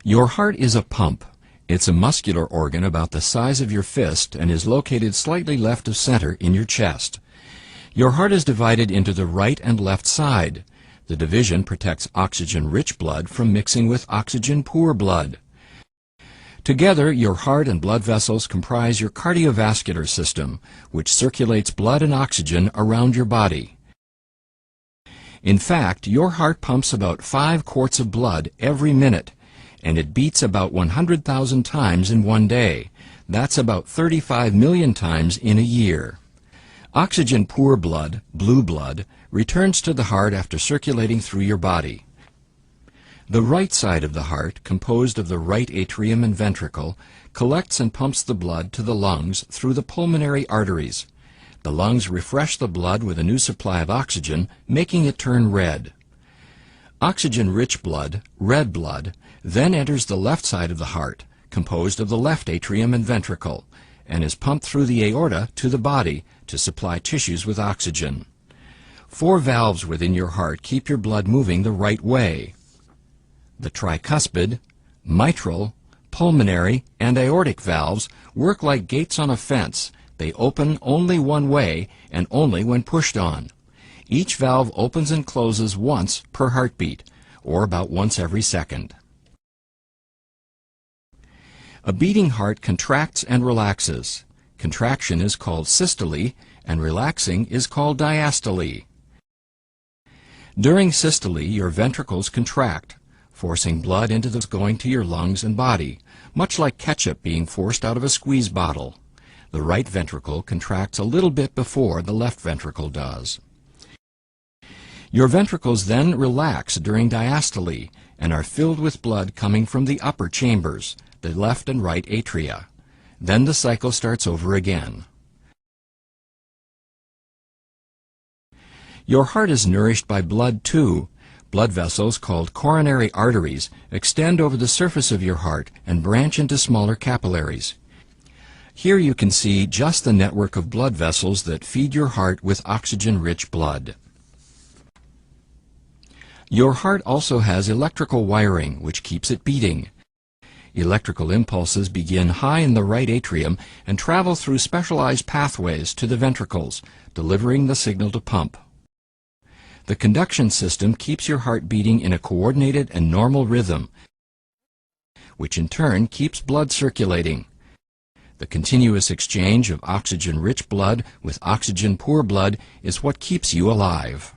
Your heart is a pump. It's a muscular organ about the size of your fist and is located slightly left of center in your chest. Your heart is divided into the right and left side. The division protects oxygen-rich blood from mixing with oxygen-poor blood. Together, your heart and blood vessels comprise your cardiovascular system, which circulates blood and oxygen around your body. In fact, your heart pumps about 5 quarts of blood every minute, and it beats about 100,000 times in one day. That's about 35 million times in a year. Oxygen-poor blood, blue blood, returns to the heart after circulating through your body. The right side of the heart, composed of the right atrium and ventricle, collects and pumps the blood to the lungs through the pulmonary arteries. The lungs refresh the blood with a new supply of oxygen, making it turn red. Oxygen-rich blood, red blood, then enters the left side of the heart, composed of the left atrium and ventricle, and is pumped through the aorta to the body to supply tissues with oxygen. 4 valves within your heart keep your blood moving the right way. The tricuspid, mitral, pulmonary, and aortic valves work like gates on a fence. They open only one way and only when pushed on. Each valve opens and closes once per heartbeat, or about once every second. A beating heart contracts and relaxes. Contraction is called systole, and relaxing is called diastole. During systole, your ventricles contract, forcing blood into the going to your lungs and body, much like ketchup being forced out of a squeeze bottle. The right ventricle contracts a little bit before the left ventricle does. Your ventricles then relax during diastole and are filled with blood coming from the upper chambers, the left and right atria. Then the cycle starts over again. Your heart is nourished by blood too. Blood vessels called coronary arteries extend over the surface of your heart and branch into smaller capillaries. Here you can see just the network of blood vessels that feed your heart with oxygen-rich blood. Your heart also has electrical wiring, which keeps it beating. Electrical impulses begin high in the right atrium and travel through specialized pathways to the ventricles, delivering the signal to pump. The conduction system keeps your heart beating in a coordinated and normal rhythm, which in turn keeps blood circulating. The continuous exchange of oxygen-rich blood with oxygen-poor blood is what keeps you alive.